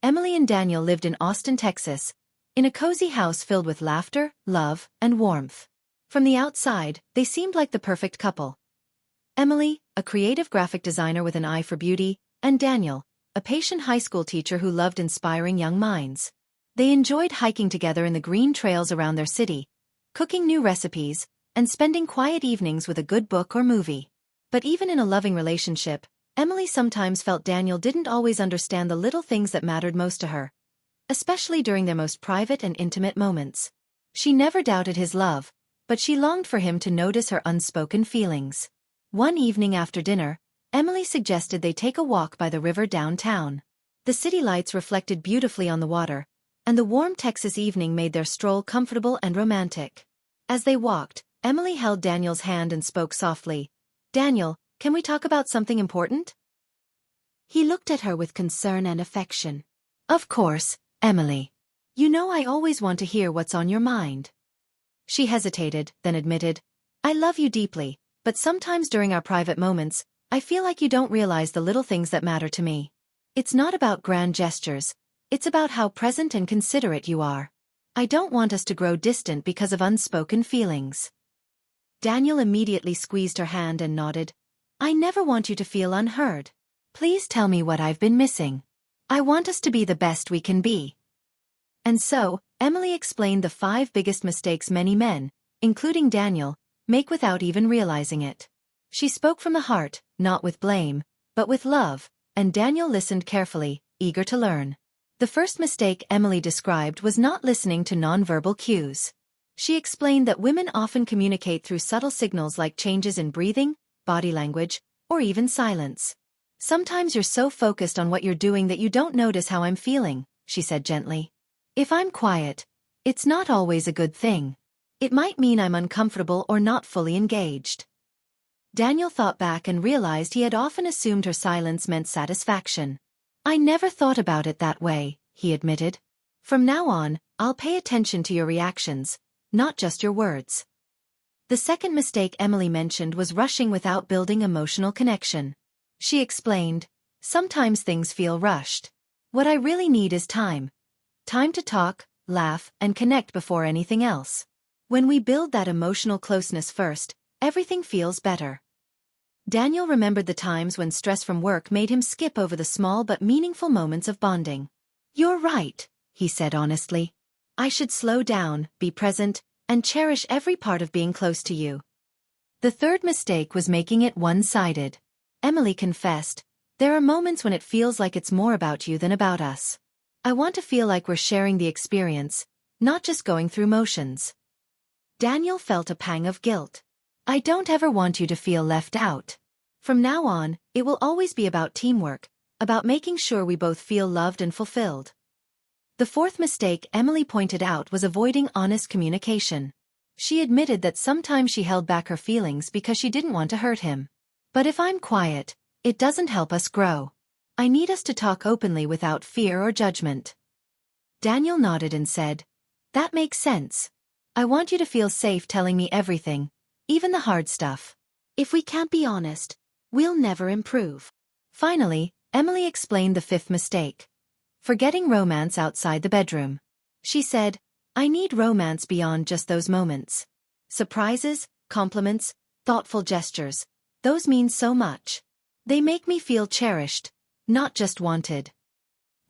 Emily and Daniel lived in Austin, Texas, in a cozy house filled with laughter, love, and warmth. From the outside, they seemed like the perfect couple. Emily, a creative graphic designer with an eye for beauty, and Daniel, a patient high school teacher who loved inspiring young minds. They enjoyed hiking together in the green trails around their city, cooking new recipes, and spending quiet evenings with a good book or movie. But even in a loving relationship, Emily sometimes felt Daniel didn't always understand the little things that mattered most to her, especially during their most private and intimate moments. She never doubted his love, but she longed for him to notice her unspoken feelings. One evening after dinner, Emily suggested they take a walk by the river downtown. The city lights reflected beautifully on the water, and the warm Texas evening made their stroll comfortable and romantic. As they walked, Emily held Daniel's hand and spoke softly. "Daniel, can we talk about something important?" He looked at her with concern and affection. "Of course, Emily. You know I always want to hear what's on your mind." She hesitated, then admitted, "I love you deeply, but sometimes during our private moments, I feel like you don't realize the little things that matter to me. It's not about grand gestures, it's about how present and considerate you are. I don't want us to grow distant because of unspoken feelings." Daniel immediately squeezed her hand and nodded. "I never want you to feel unheard. Please tell me what I've been missing. I want us to be the best we can be." And so, Emily explained the 5 biggest mistakes many men, including Daniel, make without even realizing it. She spoke from the heart, not with blame, but with love, and Daniel listened carefully, eager to learn. The first mistake Emily described was not listening to nonverbal cues. She explained that women often communicate through subtle signals like changes in breathing, body language, or even silence. "Sometimes you're so focused on what you're doing that you don't notice how I'm feeling," she said gently. "If I'm quiet, it's not always a good thing. It might mean I'm uncomfortable or not fully engaged." Daniel thought back and realized he had often assumed her silence meant satisfaction. "I never thought about it that way," he admitted. "From now on, I'll pay attention to your reactions, not just your words." The second mistake Emily mentioned was rushing without building emotional connection. She explained, "Sometimes things feel rushed. What I really need is time. Time to talk, laugh, and connect before anything else. When we build that emotional closeness first, everything feels better." Daniel remembered the times when stress from work made him skip over the small but meaningful moments of bonding. "You're right," he said honestly. "I should slow down, be present, and cherish every part of being close to you." The third mistake was making it one-sided. Emily confessed, "There are moments when it feels like it's more about you than about us. I want to feel like we're sharing the experience, not just going through motions." Daniel felt a pang of guilt. "I don't ever want you to feel left out. From now on, it will always be about teamwork, about making sure we both feel loved and fulfilled." The fourth mistake Emily pointed out was avoiding honest communication. She admitted that sometimes she held back her feelings because she didn't want to hurt him. "But if I'm quiet, it doesn't help us grow. I need us to talk openly without fear or judgment." Daniel nodded and said, "That makes sense. I want you to feel safe telling me everything, even the hard stuff. If we can't be honest, we'll never improve." Finally, Emily explained the fifth mistake: forgetting romance outside the bedroom. She said, "I need romance beyond just those moments. Surprises, compliments, thoughtful gestures, those mean so much. They make me feel cherished, not just wanted."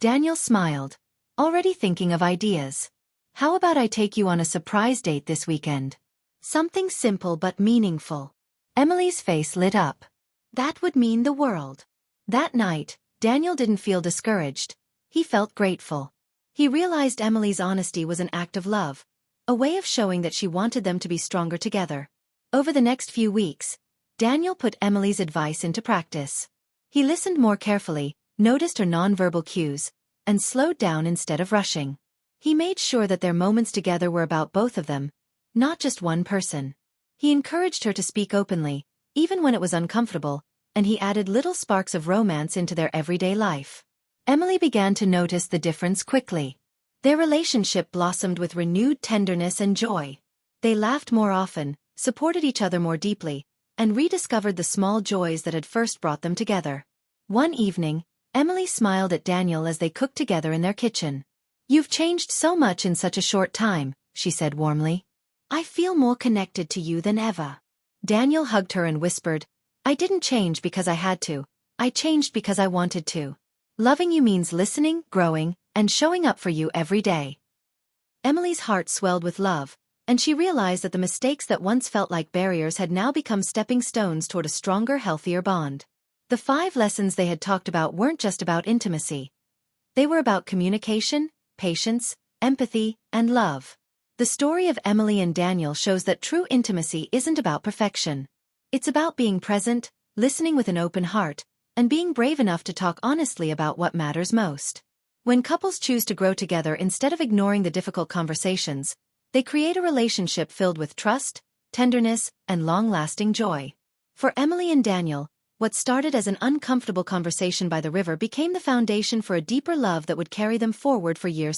Daniel smiled, already thinking of ideas. "How about I take you on a surprise date this weekend? Something simple but meaningful." Emily's face lit up. That would mean the world. That night, Daniel didn't feel discouraged. He felt grateful. He realized Emily's honesty was an act of love, a way of showing that she wanted them to be stronger together. Over the next few weeks, Daniel put Emily's advice into practice. He listened more carefully, noticed her nonverbal cues, and slowed down instead of rushing. He made sure that their moments together were about both of them, not just one person. He encouraged her to speak openly, even when it was uncomfortable, and he added little sparks of romance into their everyday life. Emily began to notice the difference quickly. Their relationship blossomed with renewed tenderness and joy. They laughed more often, supported each other more deeply, and rediscovered the small joys that had first brought them together. One evening, Emily smiled at Daniel as they cooked together in their kitchen. "You've changed so much in such a short time," she said warmly. "I feel more connected to you than ever." Daniel hugged her and whispered, "I didn't change because I had to. I changed because I wanted to. Loving you means listening, growing, and showing up for you every day." Emily's heart swelled with love, and she realized that the mistakes that once felt like barriers had now become stepping stones toward a stronger, healthier bond. The 5 lessons they had talked about weren't just about intimacy. They were about communication, patience, empathy, and love. The story of Emily and Daniel shows that true intimacy isn't about perfection. It's about being present, listening with an open heart, and being brave enough to talk honestly about what matters most. When couples choose to grow together instead of ignoring the difficult conversations, they create a relationship filled with trust, tenderness, and long-lasting joy. For Emily and Daniel, what started as an uncomfortable conversation by the river became the foundation for a deeper love that would carry them forward for years